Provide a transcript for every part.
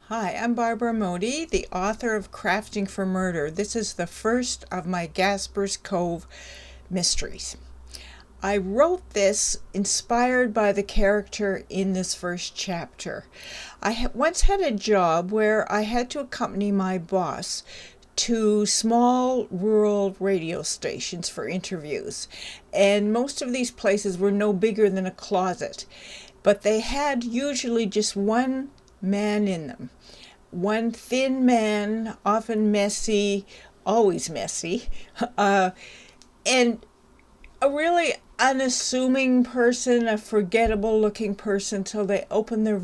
Hi, I'm Barbara Modi, the author of Crafting for Murder. This is the first of my Gasper's Cove mysteries. I wrote this inspired by the character in this first chapter. I once had a job where I had to accompany my boss to small rural radio stations for interviews, and most of these places were no bigger than a closet, but they had usually just one man in them. One thin man, often messy, always messy, and a really unassuming person, a forgettable looking person till they open their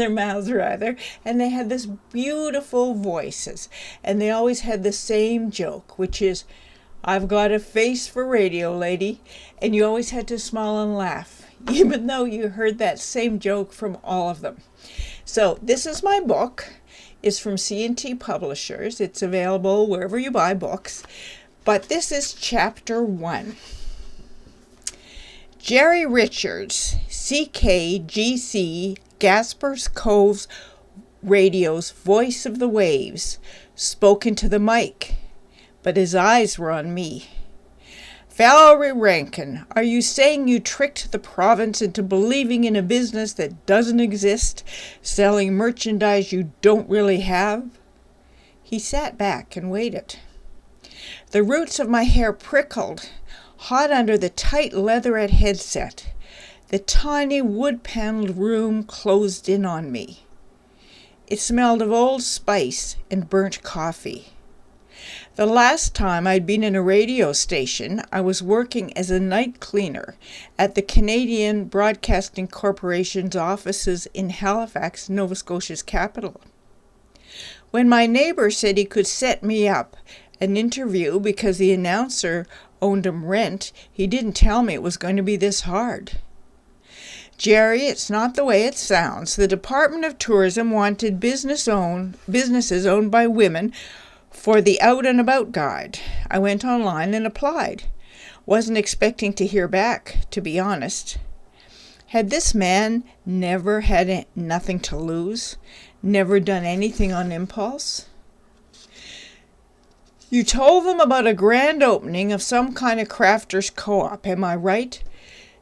mouths rather, and they had this beautiful voices, and they always had the same joke, which is, "I've got a face for radio, lady," and you always had to smile and laugh, even though you heard that same joke from all of them. So this is my book. It's from C&T Publishers. It's available wherever you buy books. But this is chapter 1. Jerry Richards, CKGC, Gasper's Cove Radio's voice of the waves, spoke into the mic, but his eyes were on me. "Valerie Rankin, are you saying you tricked the province into believing in a business that doesn't exist, selling merchandise you don't really have?" He sat back and waited. The roots of my hair prickled, hot under the tight leatherette headset. The tiny wood-paneled room closed in on me. It smelled of Old Spice and burnt coffee. The last time I'd been in a radio station, I was working as a night cleaner at the Canadian Broadcasting Corporation's offices in Halifax, Nova Scotia's capital. When my neighbor said he could set me up an interview because the announcer owned him rent, he didn't tell me it was going to be this hard. "Jerry, it's not the way it sounds. The Department of Tourism wanted businesses owned by women for the Out and About guide. I went online and applied. Wasn't expecting to hear back, to be honest." Had this man never had nothing to lose? Never done anything on impulse? "You told them about a grand opening of some kind of crafters co-op, am I right?"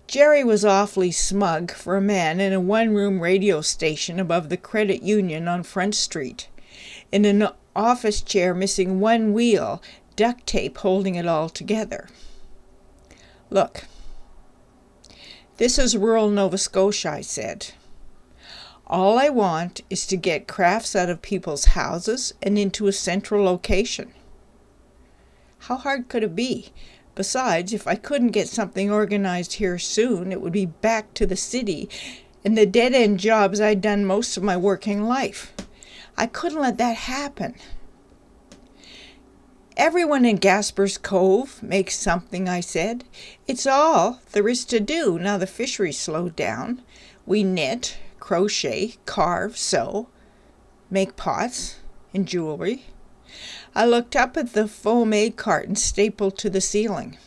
Jerry was awfully smug for a man in a one-room radio station above the credit union on Front Street, in an office chair missing one wheel, duct tape holding it all together. "Look, this is rural Nova Scotia," I said. "All I want is to get crafts out of people's houses and into a central location." How hard could it be? Besides, if I couldn't get something organized here soon, it would be back to the city and the dead-end jobs I'd done most of my working life. I couldn't let that happen. "Everyone in Gasper's Cove makes something," I said. "It's all there is to do now the fishery's slowed down. We knit, crochet, carve, sew, make pots and jewelry." I looked up at the foam egg carton stapled to the ceiling.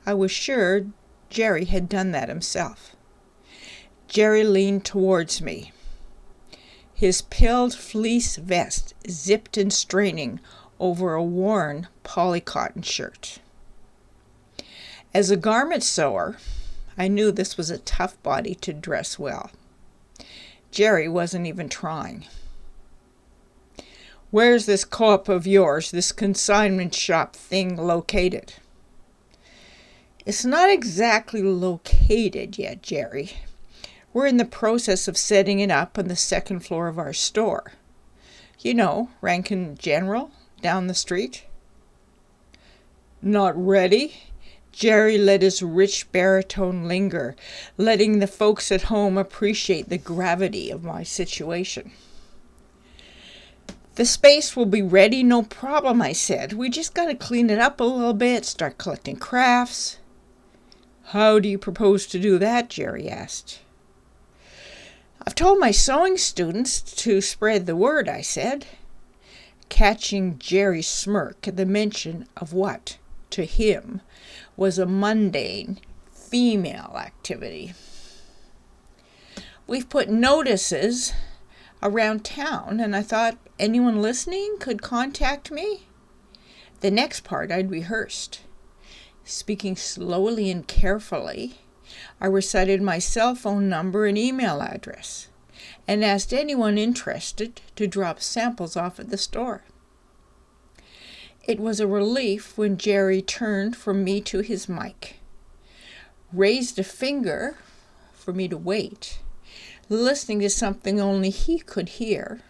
I was sure Jerry had done that himself. Jerry leaned towards me. His pilled fleece vest zipped and straining over a worn polycotton shirt. As a garment sewer, I knew this was a tough body to dress well. Jerry wasn't even trying. "Where's this co-op of yours, this consignment shop thing, located?" "It's not exactly located yet, Jerry. We're in the process of setting it up on the second floor of our store. You know, Rankin General, down the street." "Not ready?" Jerry let his rich baritone linger, letting the folks at home appreciate the gravity of my situation. "The space will be ready, no problem," I said. "We just got to clean it up a little bit, start collecting crafts." "How do you propose to do that?" Jerry asked. "I've told my sewing students to spread the word," I said, catching Jerry's smirk at the mention of what, to him, was a mundane female activity. "We've put notices around town, and I thought anyone listening could contact me. The next part I'd rehearsed. Speaking slowly and carefully, I recited my cell phone number and email address, and asked anyone interested to drop samples off at the store. It was a relief when Jerry turned from me to his mic, raised a finger for me to wait, listening to something only he could hear,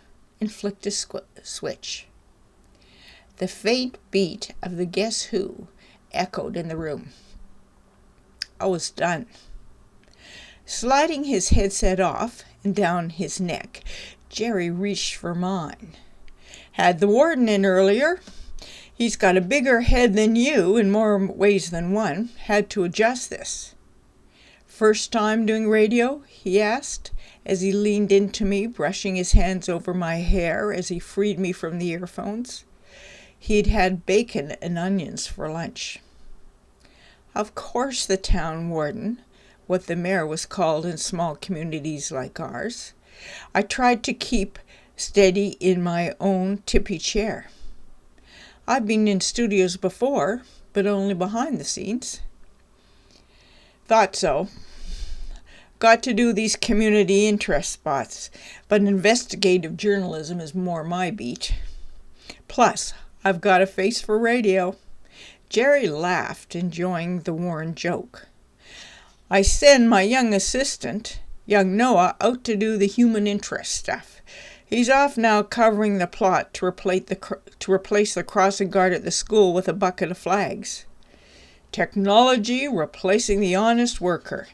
and flicked a switch. The faint beat of the Guess Who echoed in the room. I was done. Sliding his headset off and down his neck, Jerry reached for mine. Had the warden in earlier. He's got a bigger head than you in more ways than one. Had to adjust this. First time doing radio? He asked as he leaned into me, brushing his hands over my hair as he freed me from the earphones. He'd had bacon and onions for lunch. Of course the town warden, what the mayor was called in small communities like ours. I tried to keep steady in my own tippy chair. I've been in studios before, but only behind the scenes. Thought so. Got to do these community interest spots, but investigative journalism is more my beat. Plus, I've got a face for radio. Jerry laughed, enjoying the worn joke. I send my young assistant, young Noah, out to do the human interest stuff. He's off now covering the plot to replace the crossing guard at the school with a bucket of flags. Technology replacing the honest worker.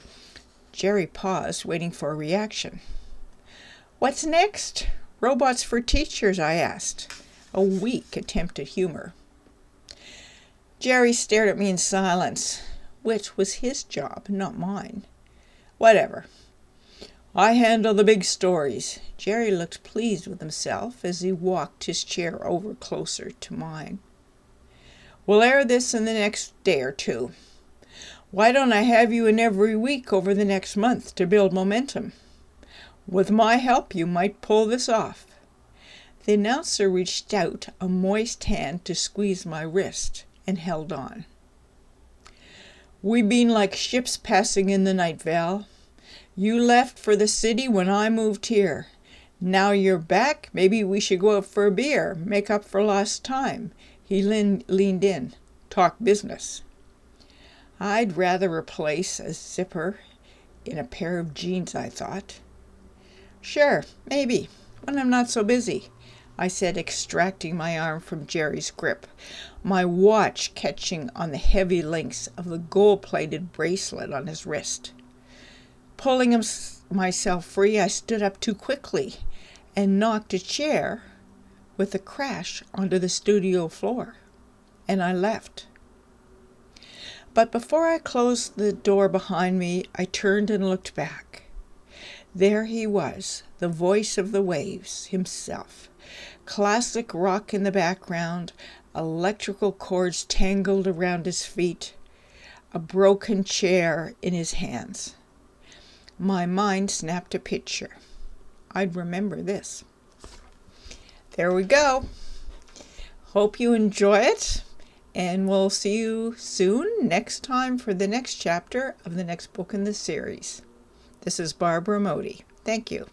Jerry paused, waiting for a reaction. What's next? Robots for teachers, I asked. A weak attempt at humor. Jerry stared at me in silence, which was his job, not mine. Whatever. I handle the big stories. Jerry looked pleased with himself as he walked his chair over closer to mine. We'll air this in the next day or two. Why don't I have you in every week over the next month to build momentum? With my help, you might pull this off. The announcer reached out a moist hand to squeeze my wrist and held on. We been like ships passing in the night, Val. You left for the city when I moved here. Now you're back, maybe we should go out for a beer, make up for lost time. He leaned in. Talk business. I'd rather replace a zipper in a pair of jeans, I thought. Sure, maybe, when I'm not so busy, I said, extracting my arm from Jerry's grip, my watch catching on the heavy links of the gold-plated bracelet on his wrist. Pulling myself free, I stood up too quickly and knocked a chair with a crash onto the studio floor, and I left. But before I closed the door behind me, I turned and looked back. There he was, the voice of the waves himself. Classic rock in the background, electrical cords tangled around his feet, a broken chair in his hands. My mind snapped a picture. I'd remember this. There we go. Hope you enjoy it, and we'll see you soon next time for the next chapter of the next book in the series. This is Barbara Modi. Thank you.